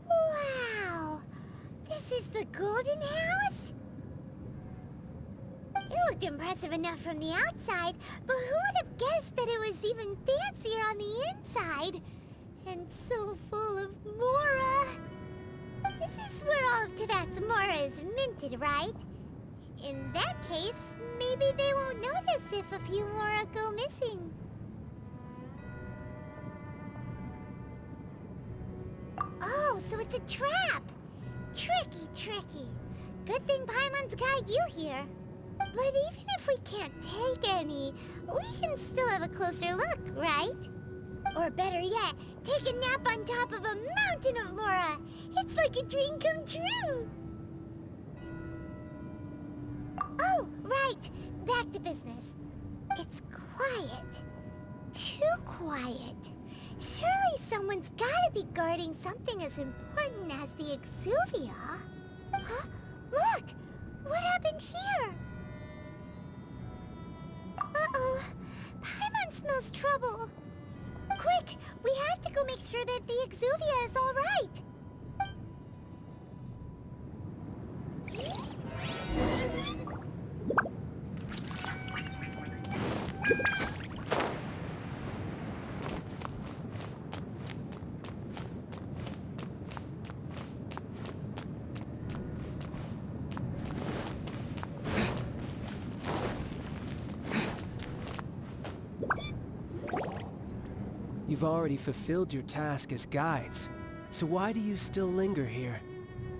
Wow! This is the Golden House? It looked impressive enough from the outside, but who would have guessed that it was even fancier on the inside? And so full of Mora! This is where all of Teyvat's Mora is minted, right? In that case, maybe they won't notice if a few Mora go missing. Oh, so it's a trap! Tricky, tricky. Good thing Paimon's got you here. But even if we can't take any, we can still have a closer look, right? Or better yet, take a nap on top of a mountain of Mora. It's like a dream come true. Oh, right. Back to business. It's quiet. Too quiet. Surely someone's gotta be guarding something as important as the Exuvia. Huh? Look! What happened here? Uh-oh. Paimon smells trouble. Quick! We have to go make sure that the Exuvia is all right. You've already fulfilled your task as guides, so why do you still linger here?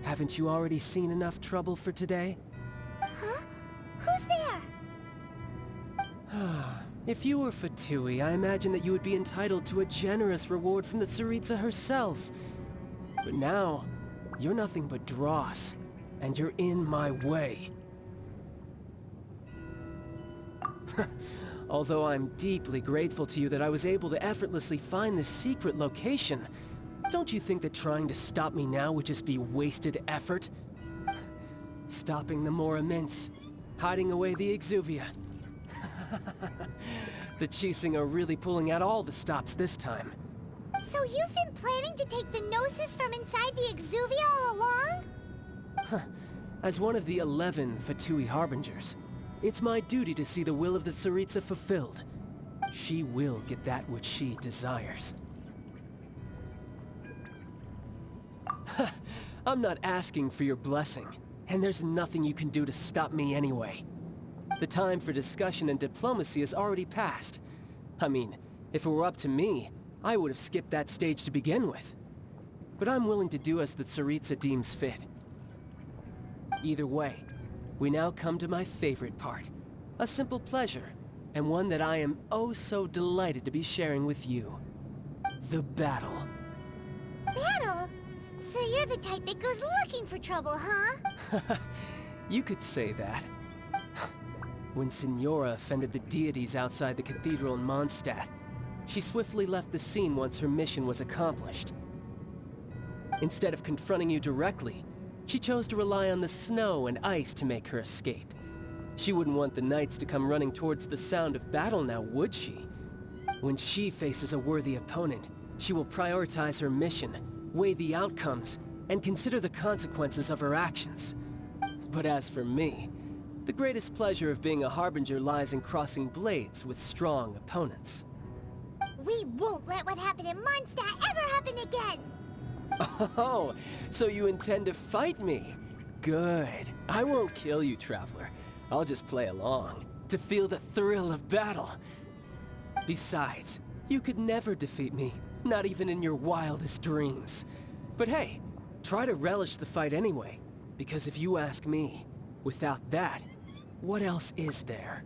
Haven't you already seen enough trouble for today? Huh? Who's there? If you were Fatui, I imagine that you would be entitled to a generous reward from the Tsaritsa herself. But now, you're nothing but dross, and you're in my way. Although I'm deeply grateful to you that I was able to effortlessly find this secret location, don't you think that trying to stop me now would just be wasted effort? Stopping the Mora Mints, hiding away the Exuvia. The Qixing are really pulling out all the stops this time. So you've been planning to take the Gnosis from inside the Exuvia all along? As one of the 11 Fatui Harbingers, it's my duty to see the will of the Tsaritsa fulfilled. She will get that which she desires. I'm not asking for your blessing, and there's nothing you can do to stop me anyway. The time for discussion and diplomacy has already passed. I mean, if it were up to me, I would have skipped that stage to begin with. But I'm willing to do as the Tsaritsa deems fit. Either way, we now come to my favorite part. A simple pleasure, and one that I am oh so delighted to be sharing with you. The battle. Battle? So you're the type that goes looking for trouble, huh? You could say that. When Signora offended the deities outside the cathedral in Mondstadt, she swiftly left the scene once her mission was accomplished. Instead of confronting you directly, she chose to rely on the snow and ice to make her escape. She wouldn't want the knights to come running towards the sound of battle now, would she? When she faces a worthy opponent, she will prioritize her mission, weigh the outcomes, and consider the consequences of her actions. But as for me, the greatest pleasure of being a Harbinger lies in crossing blades with strong opponents. We won't let what happened in Mondstadt ever happen again! Oh, so you intend to fight me? Good. I won't kill you, Traveler. I'll just play along, to feel the thrill of battle. Besides, you could never defeat me, not even in your wildest dreams. But hey, try to relish the fight anyway, because if you ask me, without that, what else is there?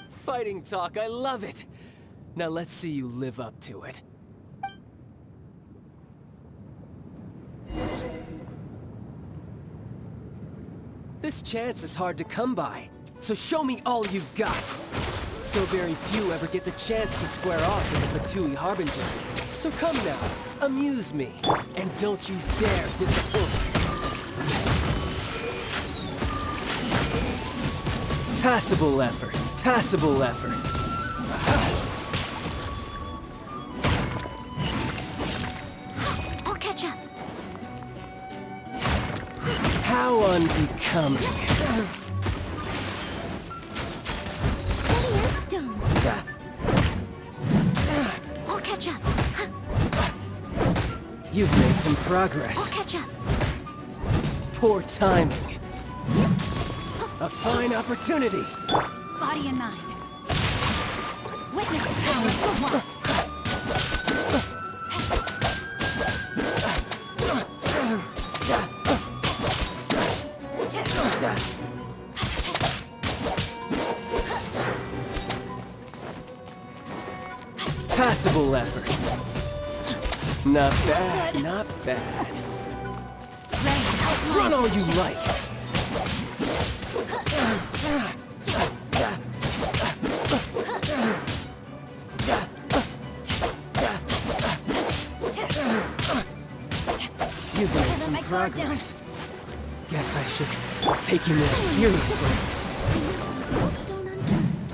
Fighting talk, I love it! Now let's see you live up to it. This chance is hard to come by, so show me all you've got! So very few ever get the chance to square off with the Fatui Harbinger. So come now, amuse me, and don't you dare disappoint. Passable effort, passable effort. I'll catch up. How unbecoming. Steady as stone. I'll catch up. You've made some I'll progress. catch up. Poor timing. A fine opportunity. Body and mind. Witness the power of the one. Passable effort. Not bad, not bad. Run all you like. You've made some progress. Guess I should take you more seriously.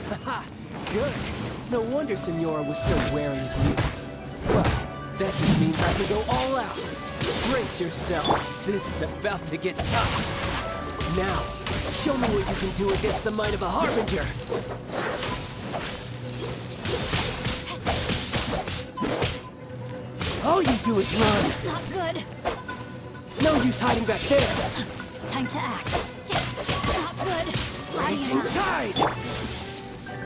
Haha, good. No wonder Senora was so wary of you. Well, that just means I can go all out. Brace yourself. This is about to get tough. Now, show me what you can do against the might of a Harbinger. All you do is run. Not good. No use hiding back there. Time to act. Not good. Body and Raging mind. tide.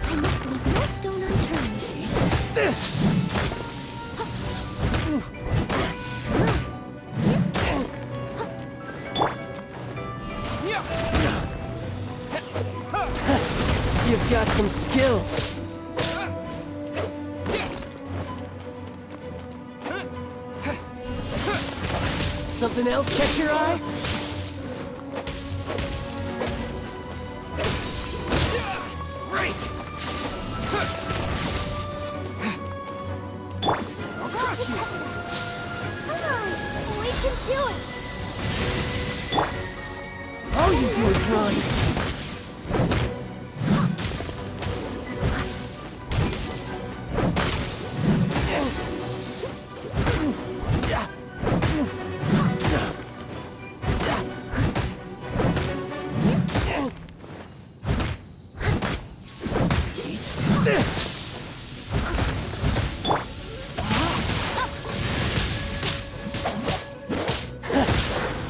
I must leave no stone unturned. Eat this. You've got some skills. Something else catch your eye? I'll crush you. Come on, we can do it. All you do is run.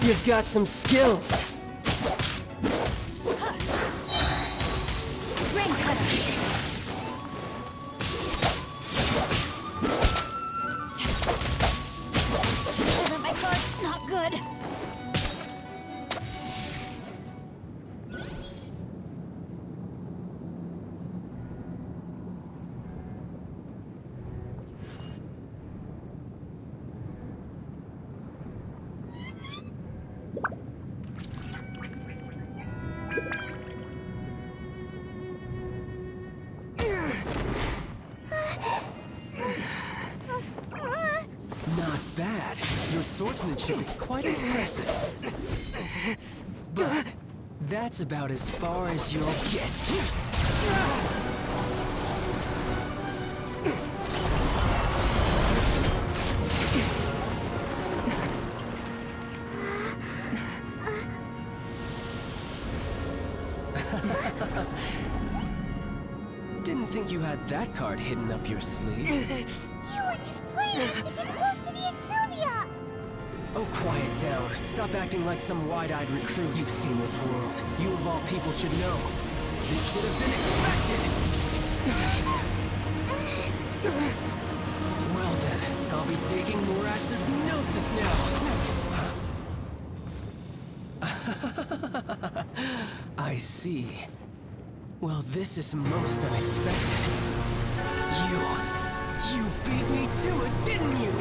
You've got some skills. Rain cutter. Over my sword. Not good. Not bad. Your swordsmanship is quite impressive. But that's about as far as you'll get. Didn't think you had that card hidden up your sleeve. You were just playing to get close to the Exuvia! Oh, quiet down. Stop acting like some wide-eyed recruit. You've seen this world. You of all people should know. This should have been expected. Well then, I'll be taking more Ash's Gnosis now. I see. Well, this is most unexpected. You beat me to it, didn't you?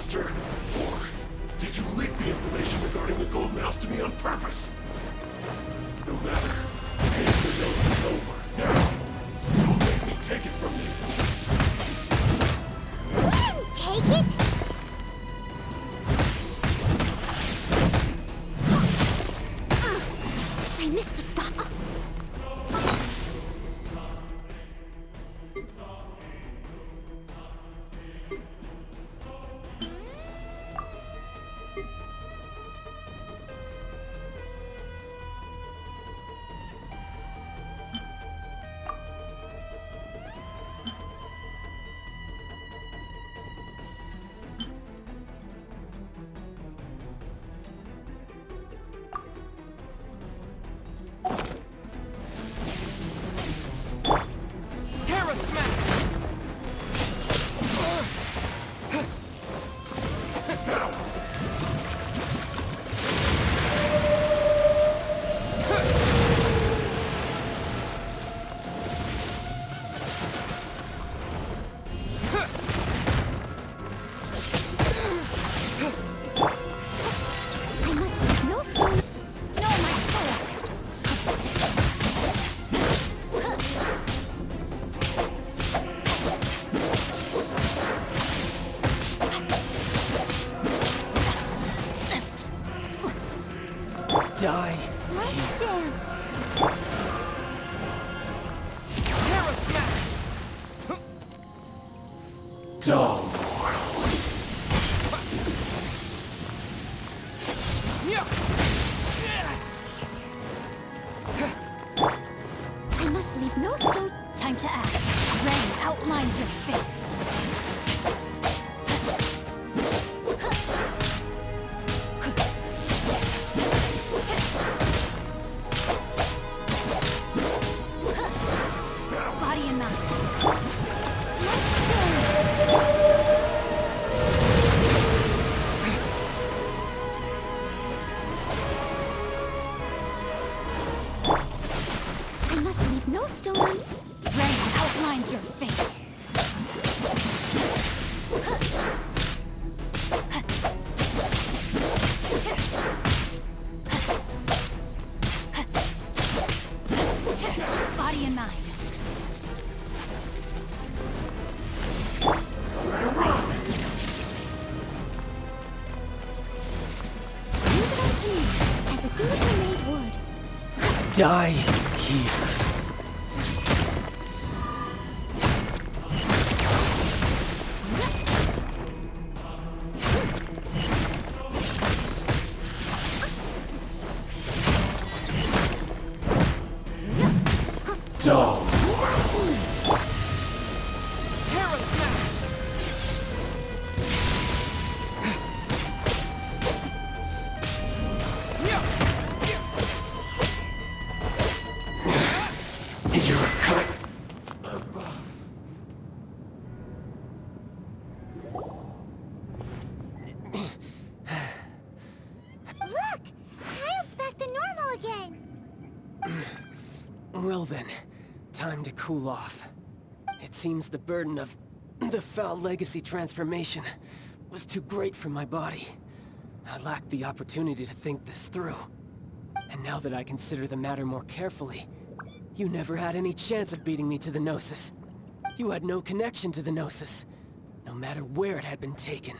Master? Or did you leak the information regarding the Golden House to me on purpose? No matter. The dose is over. Now, don't make me take it from you. We didn't take it! I missed a spot. Terra Smash! I must leave no stone. No, my soul. Die. Let's dance. Terra Smash! Dull. I must leave no stone. Time to act. Rain outlines your fate. Body and mind. Let's dance. I must leave no stone. Rain outlines your fate. Body and mind. Leave it up to me, as a dutiful maid would. Die here. Dull. Terra Smash! You're a cut. Look! Child's back to normal again! Well then, time to cool off. It seems the burden of the foul legacy transformation was too great for my body. I lacked the opportunity to think this through. And now that I consider the matter more carefully, you never had any chance of beating me to the Gnosis. You had no connection to the Gnosis, no matter where it had been taken.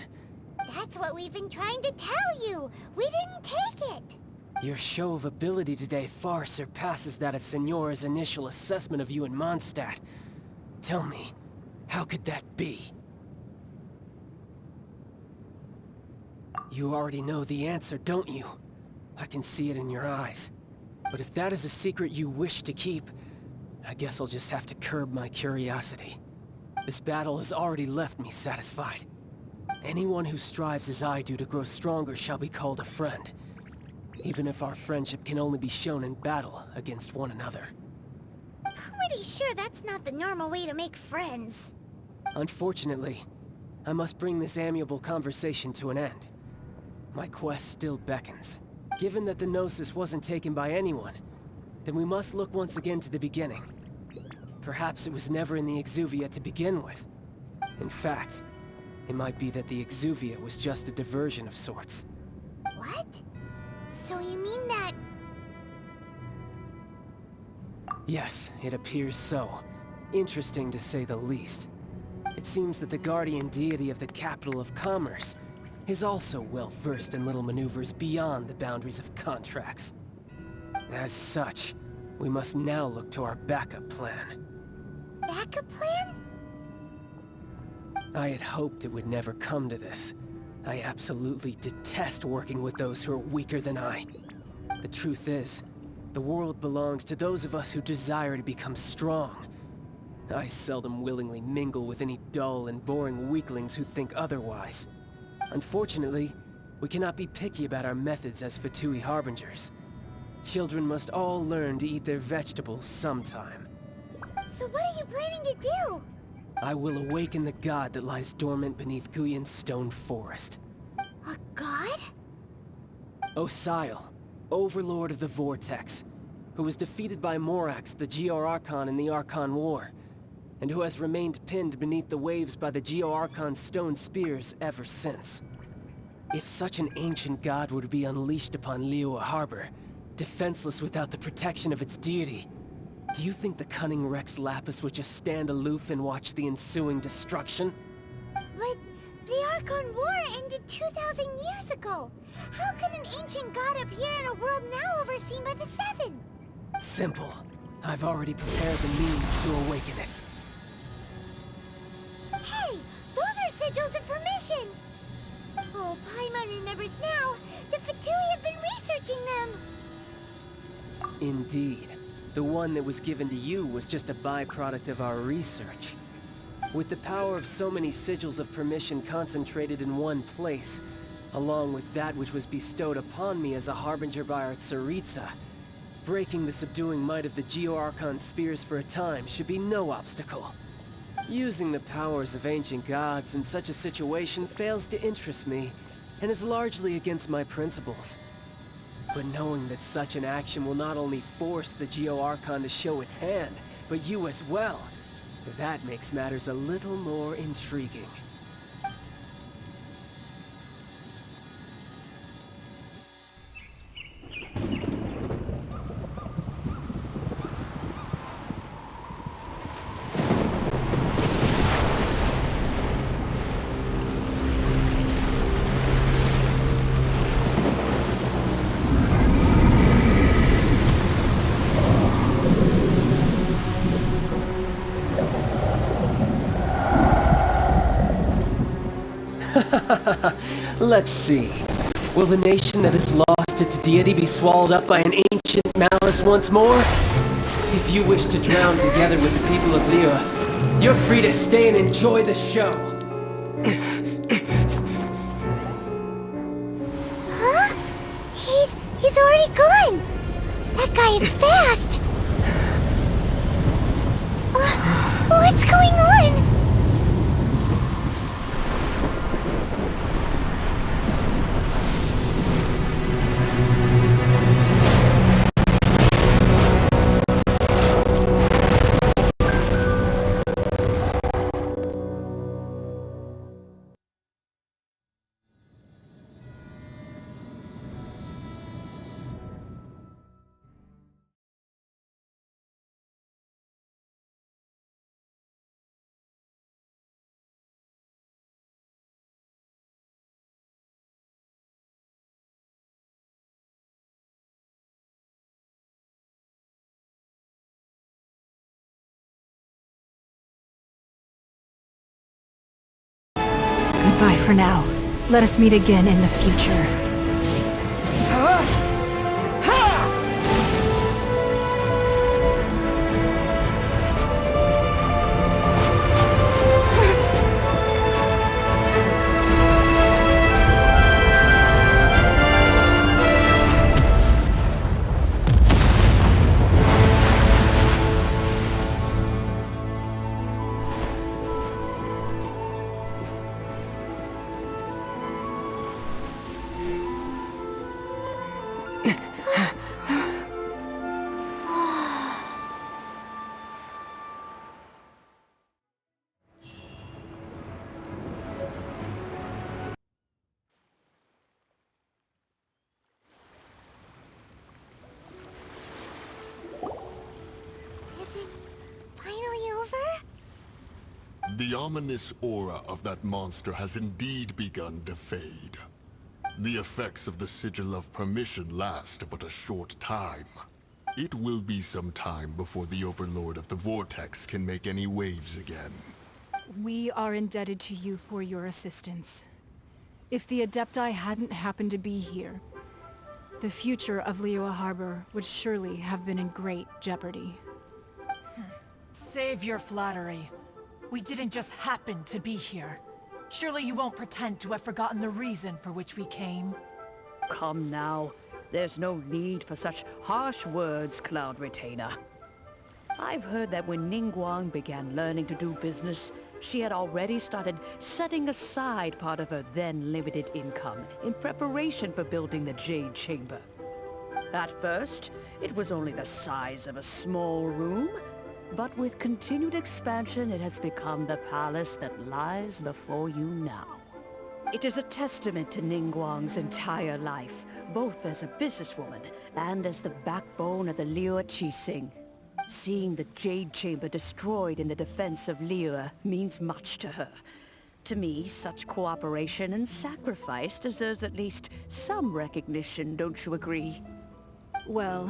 That's what we've been trying to tell you! We didn't take it! Your show of ability today far surpasses that of Signora's initial assessment of you in Mondstadt. Tell me, how could that be? You already know the answer, don't you? I can see it in your eyes. But if that is a secret you wish to keep, I guess I'll just have to curb my curiosity. This battle has already left me satisfied. Anyone who strives as I do to grow stronger shall be called a friend. Even if our friendship can only be shown in battle against one another. Pretty sure that's not the normal way to make friends. Unfortunately, I must bring this amiable conversation to an end. My quest still beckons. Given that the Gnosis wasn't taken by anyone, then we must look once again to the beginning. Perhaps it was never in the Exuvia to begin with. In fact, It might be that the Exuvia was just a diversion of sorts. What? So you mean that... Yes, it appears so. Interesting to say the least. It seems that the guardian deity of the capital of commerce is also well versed in little maneuvers beyond the boundaries of contracts. As such, we must now look to our backup plan. backup plan? I had hoped it would never come to this. I absolutely detest working with those who are weaker than I. The truth is, the world belongs to those of us who desire to become strong. I seldom willingly mingle with any dull and boring weaklings who think otherwise. Unfortunately, we cannot be picky about our methods as Fatui Harbingers. Children must all learn to eat their vegetables sometime. So what are you planning to do? I will awaken the god that lies dormant beneath Guyon's stone forest. A god? Osial, overlord of the Vortex, who was defeated by Morax, the Geo-Archon in the Archon War, and who has remained pinned beneath the waves by the Geo-Archon's stone spears ever since. If such an ancient god were to be unleashed upon Liyue Harbor, defenseless without the protection of its deity, do you think the cunning Rex Lapis would just stand aloof and watch the ensuing destruction? But the Archon War ended 2,000 years ago. How can an ancient god appear in a world now overseen by the Seven? Simple. I've already prepared the means to awaken it. Hey, those are sigils of permission! Oh, Paimon remembers now. The Fatui have been researching them. Indeed. The one that was given to you was just a byproduct of our research. With the power of so many sigils of permission concentrated in one place, along with that which was bestowed upon me as a harbinger by our Tsaritsa, breaking the subduing might of the Geo-Archon spears for a time should be no obstacle. Using the powers of ancient gods in such a situation fails to interest me, and is largely against my principles. But knowing that such an action will not only force the Geo-Archon to show its hand, but you as well, that makes matters a little more intriguing. Let's see. Will the nation that has lost its deity be swallowed up by an ancient malice once more? If you wish to drown together with the people of Liyue, you're free to stay and enjoy the show. Huh? He's already gone! That guy is fast! What's going on? Goodbye for now. Let us meet again in the future. The ominous aura of that monster has indeed begun to fade. The effects of the Sigil of Permission last but a short time. It will be some time before the Overlord of the Vortex can make any waves again. We are indebted to you for your assistance. If the Adepti hadn't happened to be here, the future of Liyue Harbor would surely have been in great jeopardy. Save your flattery. We didn't just happen to be here. Surely you won't pretend to have forgotten the reason for which we came. Come now. There's no need for such harsh words, Cloud Retainer. I've heard that when Ningguang began learning to do business, she had already started setting aside part of her then limited income in preparation for building the Jade Chamber. At first, it was only the size of a small room, but with continued expansion it has become the palace that lies before you now. It is a testament to Ningguang's entire life, both as a businesswoman and as the backbone of the Liyue Qixing. Seeing the Jade Chamber destroyed in the defense of Liyue means much to her. To me, such cooperation and sacrifice deserves at least some recognition, don't you agree? Well,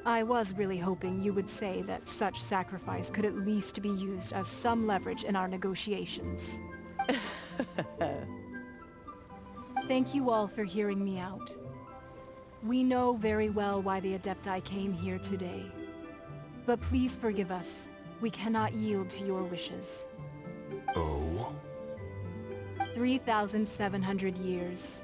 I was really hoping you would say that such sacrifice could at least be used as some leverage in our negotiations. Thank you all for hearing me out. We know very well why the Adepti came here today. But please forgive us. We cannot yield to your wishes. Oh? 3,700 years.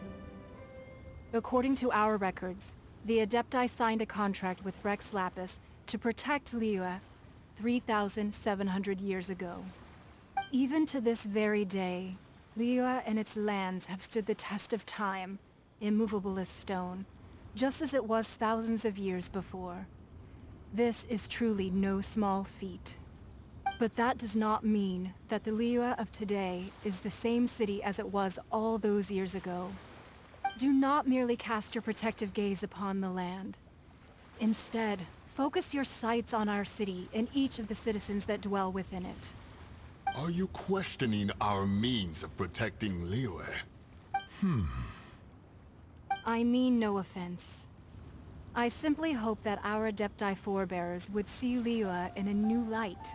According to our records, the Adepti signed a contract with Rex Lapis to protect Liyue 3,700 years ago. Even to this very day, Liyue and its lands have stood the test of time, immovable as stone, just as it was thousands of years before. This is truly no small feat. But that does not mean that the Liyue of today is the same city as it was all those years ago. Do not merely cast your protective gaze upon the land. Instead, focus your sights on our city and each of the citizens that dwell within it. Are you questioning our means of protecting Liyue? I mean no offense. I simply hope that our Adepti forebears would see Liyue in a new light.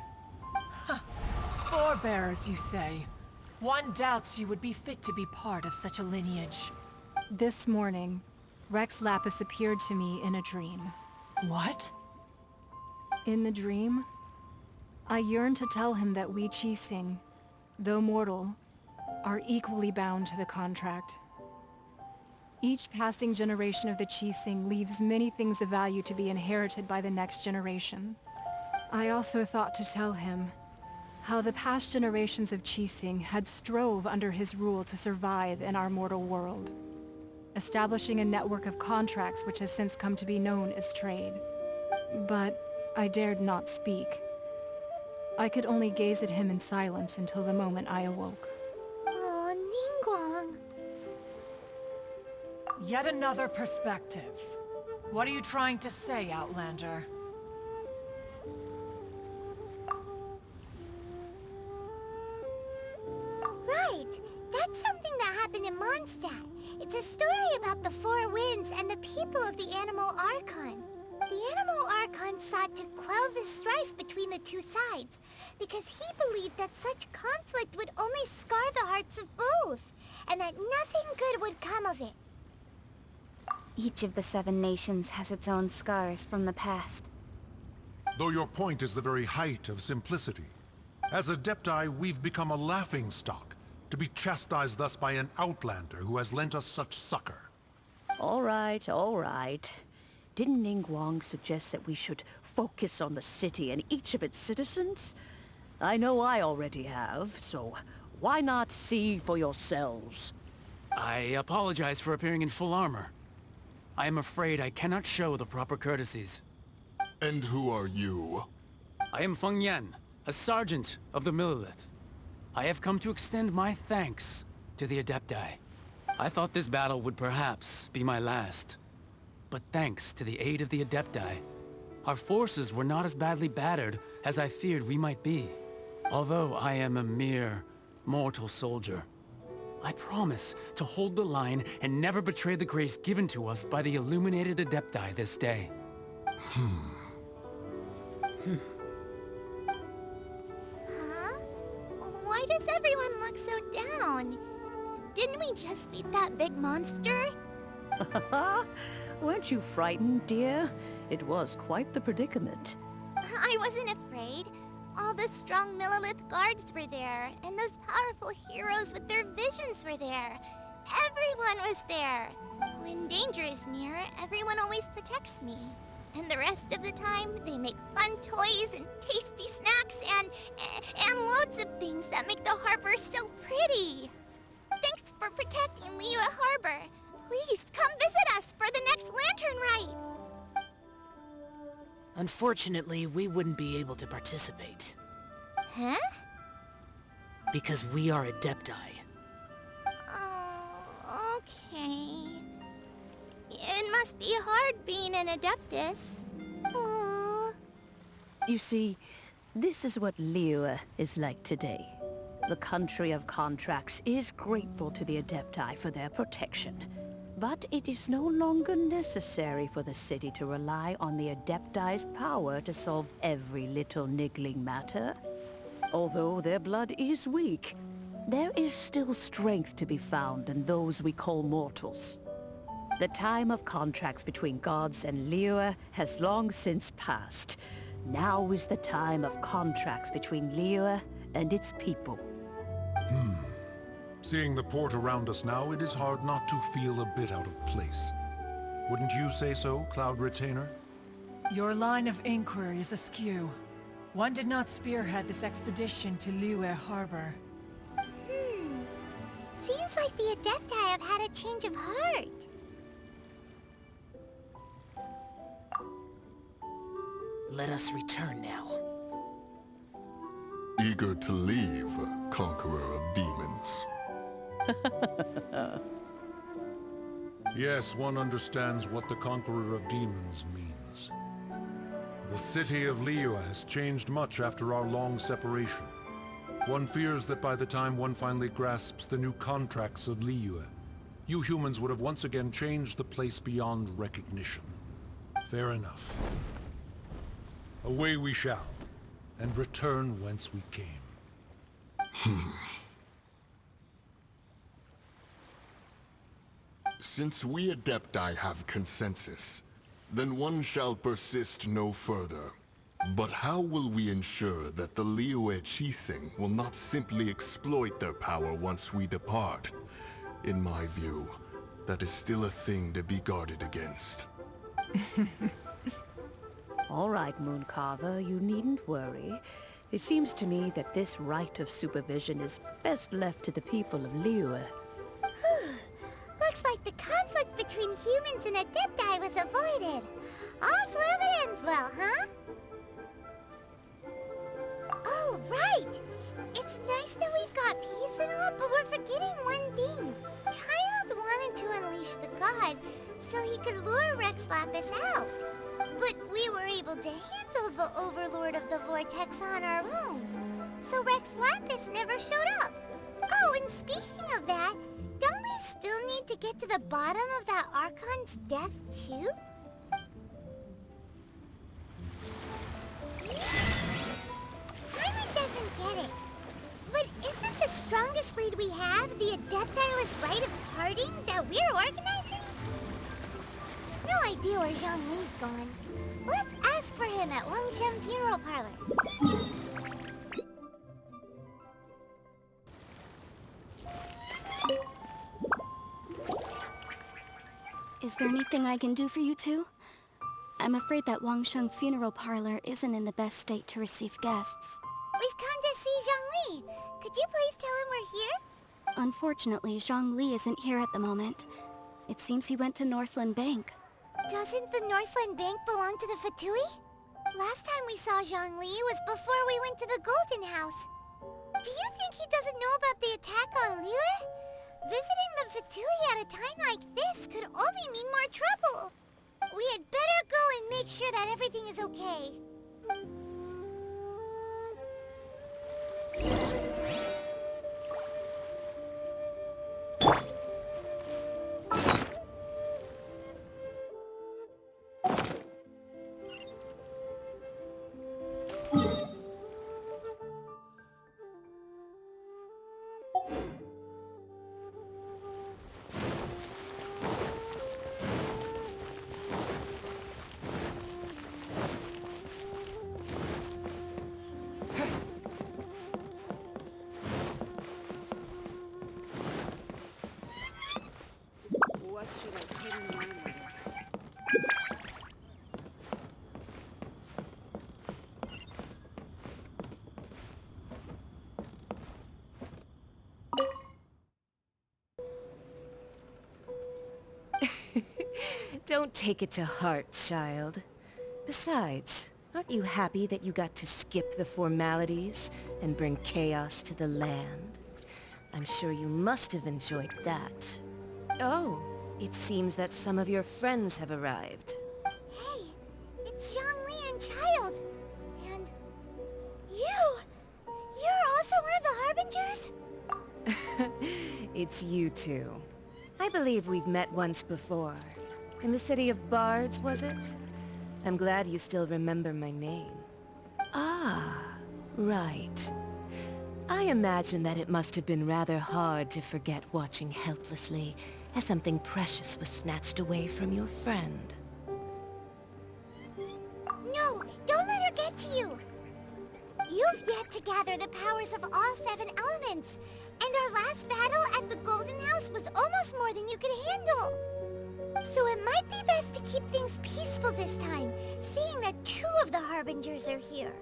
Forebearers, you say? One doubts you would be fit to be part of such a lineage. This morning, Rex Lapis appeared to me in a dream. What? In the dream, I yearned to tell him that we Qixing, though mortal, are equally bound to the contract. Each passing generation of the Qixing leaves many things of value to be inherited by the next generation. I also thought to tell him how the past generations of Qixing had strove under his rule to survive in our mortal world, establishing a network of contracts which has since come to be known as trade. But I dared not speak. I could only gaze at him in silence until the moment I awoke. Oh, Ningguang. Yet another perspective. What are you trying to say, Outlander? Right! That's something that happened in Mondstadt. It's a story about the Four Winds and the people of the Animal Archon. The Animal Archon sought to quell the strife between the two sides, because he believed that such conflict would only scar the hearts of both, and that nothing good would come of it. Each of the 7 nations has its own scars from the past. Though your point is the very height of simplicity. As Adepti, we've become a laughingstock, to be chastised thus by an outlander who has lent us such succor. All right, all right. Didn't Ningguang suggest that we should focus on the city and each of its citizens? I know I already have, so why not see for yourselves? I apologize for appearing in full armor. I am afraid I cannot show the proper courtesies. And who are you? I am Feng Yan, a sergeant of the Millelith. I have come to extend my thanks to the Adepti. I thought this battle would perhaps be my last. But thanks to the aid of the Adepti, our forces were not as badly battered as I feared we might be. Although I am a mere mortal soldier, I promise to hold the line and never betray the grace given to us by the illuminated Adepti this day. Huh? Why does everyone look so down? Didn't we just beat that big monster? Weren't you frightened, dear? It was quite the predicament. I wasn't afraid. All the strong Millelith guards were there, and those powerful heroes with their visions were there. Everyone was there. When danger is near, everyone always protects me. And the rest of the time, they make fun toys and tasty snacks and loads of things that make the harbor so pretty. Thanks for protecting Liyue Harbor. Please come visit us for the next lantern rite. Unfortunately, we wouldn't be able to participate. Huh? Because we are Adepti. Oh, okay. It must be hard being an Adeptus. Aww. You see, this is what Liyue is like today. The country of contracts is grateful to the Adepti for their protection. But it is no longer necessary for the city to rely on the Adepti's power to solve every little niggling matter. Although their blood is weak, there is still strength to be found in those we call mortals. The time of contracts between gods and Liyue has long since passed. Now is the time of contracts between Liyue and its people. Seeing the port around us now, it is hard not to feel a bit out of place. Wouldn't you say so, Cloud Retainer? Your line of inquiry is askew. One did not spearhead this expedition to Liyue Harbor. Seems like the Adepti have had a change of heart. Let us return now. Eager to leave, Conqueror of Demons. Yes, one understands what the Conqueror of Demons means. The city of Liyue has changed much after our long separation. One fears that by the time one finally grasps the new contracts of Liyue, you humans would have once again changed the place beyond recognition. Fair enough. Away we shall, and return whence we came. Since we Adepti have consensus, then one shall persist no further. But how will we ensure that the Liyue Qixing will not simply exploit their power once we depart? In my view, that is still a thing to be guarded against. All right, Mooncarver, you needn't worry. It seems to me that this right of supervision is best left to the people of Liyue. Looks like the conflict between humans and Adepti was avoided. All's well that ends well, huh? Oh, right! It's nice that we've got peace and all, but we're forgetting one thing. Child wanted to unleash the god so he could lure Rex Lapis out. But we were able to handle the Overlord of the Vortex on our own. So Rex Lapis never showed up. Oh, and speaking of that, don't we still need to get to the bottom of that Archon's death, too? Paimon doesn't get it. But isn't the strongest lead we have the Adeptiless rite of parting that we're organizing? No idea where Zhongli's gone. Let's ask for him at Wangshen Funeral Parlor. Is there anything I can do for you two? I'm afraid that Wangsheng Funeral Parlor isn't in the best state to receive guests. We've come to see Zhongli. Could you please tell him we're here? Unfortunately, Zhongli isn't here at the moment. It seems he went to Northland Bank. Doesn't the Northland Bank belong to the Fatui? Last time we saw Zhongli was before we went to the Golden House. Do you think he doesn't know about the attack on Liyue? Visiting the Fatui at a time like this could only mean more trouble. We had better go and make sure that everything is okay. What should I put in my name? Don't take it to heart, child. Besides, aren't you happy that you got to skip the formalities and bring chaos to the land? I'm sure you must have enjoyed that. Oh, it seems that some of your friends have arrived. Hey, it's Zhongli and Child. And... you! You're also one of the Harbingers? It's you two. I believe we've met once before. In the City of Bards, was it? I'm glad you still remember my name. Ah, right. I imagine that it must have been rather hard to forget watching helplessly as something precious was snatched away from your friend. No, don't let her get to you! You've yet to gather the powers of all 7 elements, and our last battle at the Golden House was almost more than you could handle. So it might be best to keep things peaceful this time, seeing that 2 of the Harbingers are here.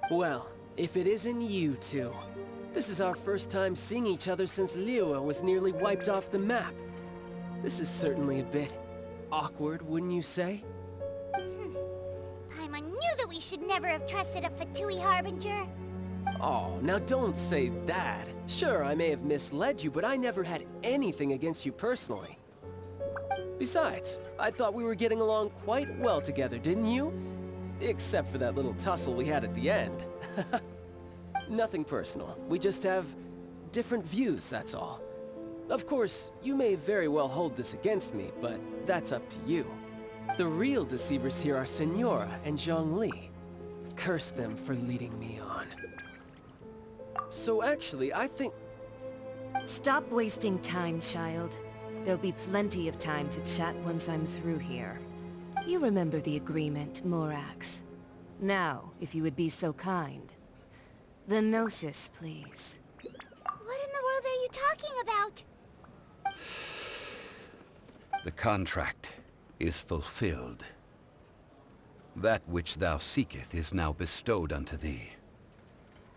Well, if it isn't you two. This is our first time seeing each other since Liyue was nearly wiped off the map. This is certainly a bit awkward, wouldn't you say? Paimon knew that we should never have trusted a Fatui Harbinger. Oh, now don't say that. Sure, I may have misled you, but I never had anything against you personally. Besides, I thought we were getting along quite well together, didn't you? Except for that little tussle we had at the end. Nothing personal. We just have different views, that's all. Of course, you may very well hold this against me, but that's up to you. The real deceivers here are Signora and Zhongli. Curse them for leading me on. So actually, I think... Stop wasting time, child. There'll be plenty of time to chat once I'm through here. You remember the agreement, Morax. Now, if you would be so kind. The Gnosis, please. What in the world are you talking about? The contract is fulfilled. That which thou seeketh is now bestowed unto thee.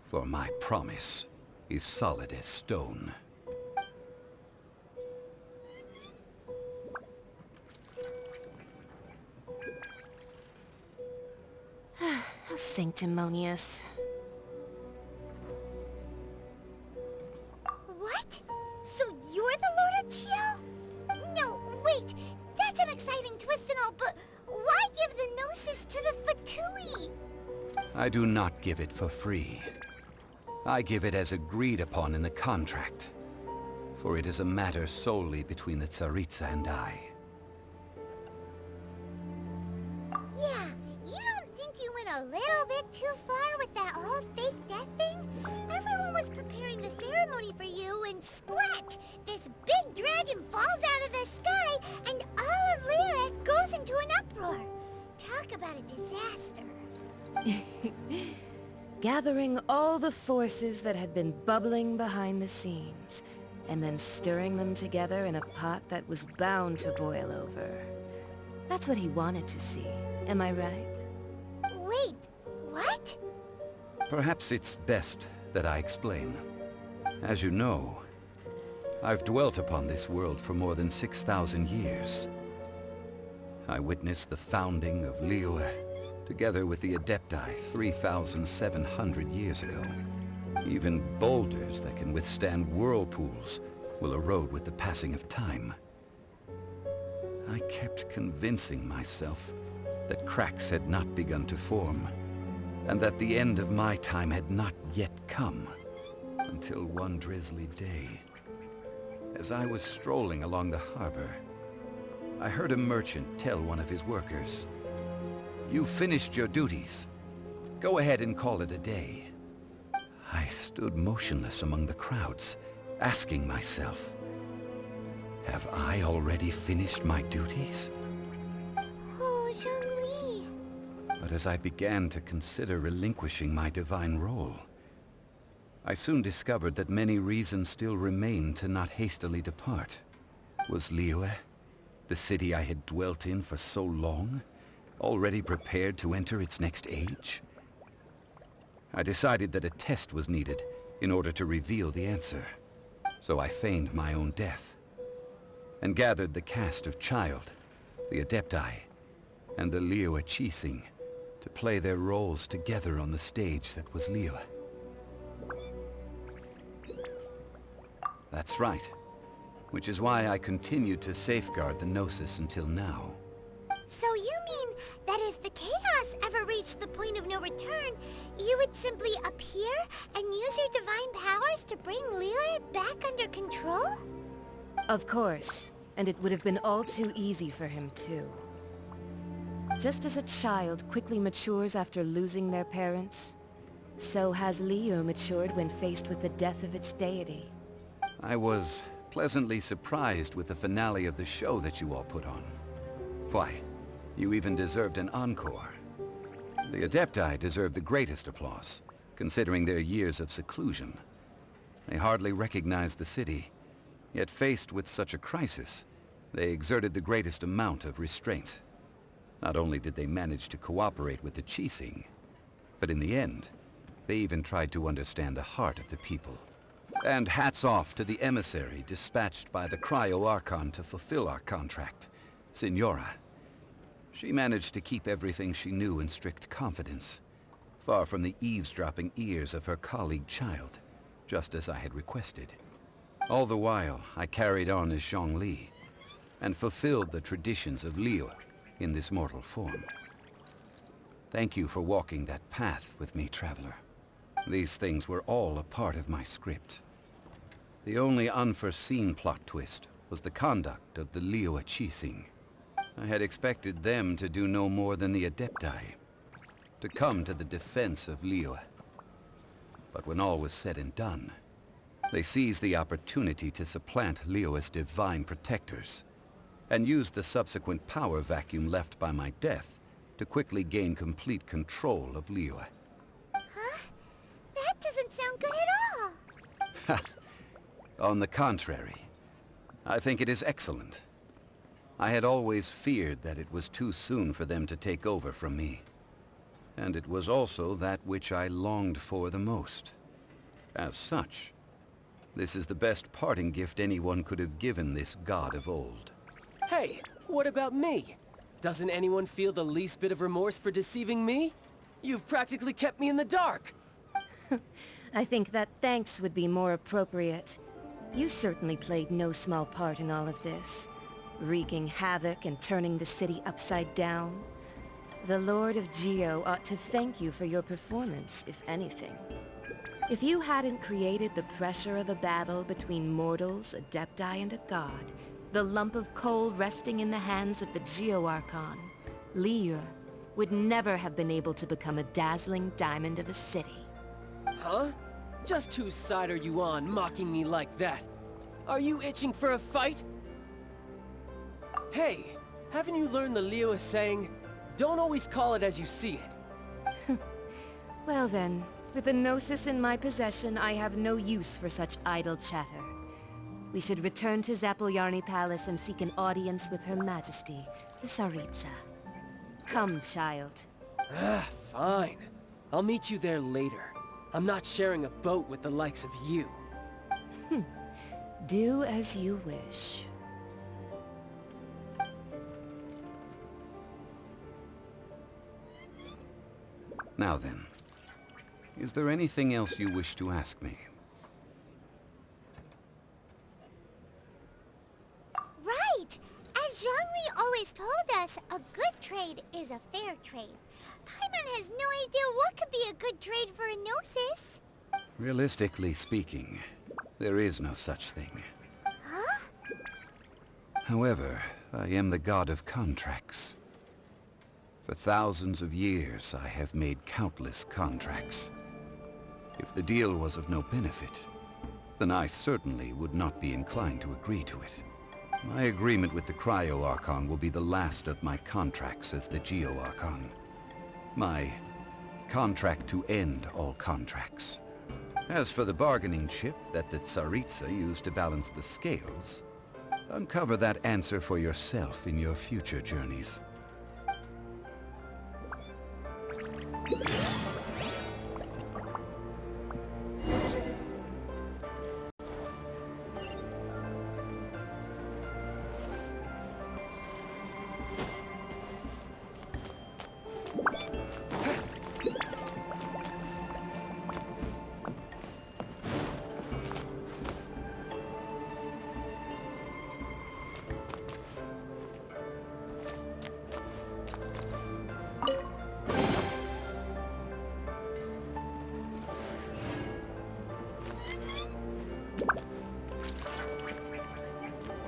For my promise is solid as stone. How sanctimonious. What? So you're the Lord of Chiao? No, wait! That's an exciting twist and all, but why give the Gnosis to the Fatui? I do not give it for free. I give it as agreed upon in the contract. For it is a matter solely between the Tsaritsa and I. Yeah, you don't think you went a little bit too far with that whole fake death thing? Everyone was preparing the ceremony for you, and splat! This big dragon falls out of the sky, and all of Liyue goes into an uproar. Talk about a disaster. Gathering all the forces that had been bubbling behind the scenes, and then stirring them together in a pot that was bound to boil over. That's what he wanted to see, am I right? Wait, what? Perhaps it's best that I explain. As you know, I've dwelt upon this world for more than 6,000 years. I witnessed the founding of Liyue, together with the Adepti 3,700 years ago. Even boulders that can withstand whirlpools will erode with the passing of time. I kept convincing myself that cracks had not begun to form, and that the end of my time had not yet come, until one drizzly day, as I was strolling along the harbor, I heard a merchant tell one of his workers, "You finished your duties. Go ahead and call it a day." I stood motionless among the crowds, asking myself, have I already finished my duties? Oh, Zhongli. But as I began to consider relinquishing my divine role, I soon discovered that many reasons still remained to not hastily depart. Was Liyue, the city I had dwelt in for so long, already prepared to enter its next age? I decided that a test was needed in order to reveal the answer. So I feigned my own death, and gathered the cast of Childe, the Adepti, and the Liyue Qixing to play their roles together on the stage that was Liyue. That's right. Which is why I continued to safeguard the Gnosis until now. So you mean that if the chaos ever reached the point of no return, you would simply appear and use your divine powers to bring Liyue back under control? Of course. And it would have been all too easy for him, too. Just as a child quickly matures after losing their parents, so has Liyue matured when faced with the death of its deity. I was pleasantly surprised with the finale of the show that you all put on. Why, you even deserved an encore. The Adepti deserve the greatest applause, considering their years of seclusion. They hardly recognized the city, yet faced with such a crisis, they exerted the greatest amount of restraint. Not only did they manage to cooperate with the Qixing, but in the end, they even tried to understand the heart of the people. And hats off to the emissary dispatched by the Cryo-Archon to fulfill our contract, Signora. She managed to keep everything she knew in strict confidence, far from the eavesdropping ears of her colleague Childe, just as I had requested. All the while, I carried on as Zhongli, and fulfilled the traditions of Liyue in this mortal form. Thank you for walking that path with me, Traveler. These things were all a part of my script. The only unforeseen plot twist was the conduct of the Liyue Qixing. I had expected them to do no more than the Adepti, to come to the defense of Liyue. But when all was said and done, they seized the opportunity to supplant Liyue's divine protectors, and used the subsequent power vacuum left by my death to quickly gain complete control of Liyue. Huh? That doesn't sound good at all! On the contrary, I think it is excellent. I had always feared that it was too soon for them to take over from me. And it was also that which I longed for the most. As such, this is the best parting gift anyone could have given this god of old. Hey, what about me? Doesn't anyone feel the least bit of remorse for deceiving me? You've practically kept me in the dark. I think that thanks would be more appropriate. You certainly played no small part in all of this, wreaking havoc and turning the city upside down. The Lord of Geo ought to thank you for your performance, if anything. If you hadn't created the pressure of a battle between mortals, Adepti, and a god, the lump of coal resting in the hands of the Geo-Archon, Liyue, would never have been able to become a dazzling diamond of a city. Huh? Just whose side are you on, mocking me like that? Are you itching for a fight? Hey, haven't you learned the Liyue saying, don't always call it as you see it? Well then, with the Gnosis in my possession, I have no use for such idle chatter. We should return to Zapoljarny Palace and seek an audience with Her Majesty, the Tsaritsa. Come, child. Fine. I'll meet you there later. I'm not sharing a boat with the likes of you. Do as you wish. Now then, is there anything else you wish to ask me? Right! As Zhongli always told us, a good trade is a fair trade. Paimon has no idea what could be a good trade for a Gnosis. Realistically speaking, there is no such thing. Huh? However, I am the god of contracts. For thousands of years, I have made countless contracts. If the deal was of no benefit, then I certainly would not be inclined to agree to it. My agreement with the Cryo Archon will be the last of my contracts as the Geo Archon. My contract to end all contracts. As for the bargaining chip that the Tsaritsa used to balance the scales, uncover that answer for yourself in your future journeys.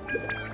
You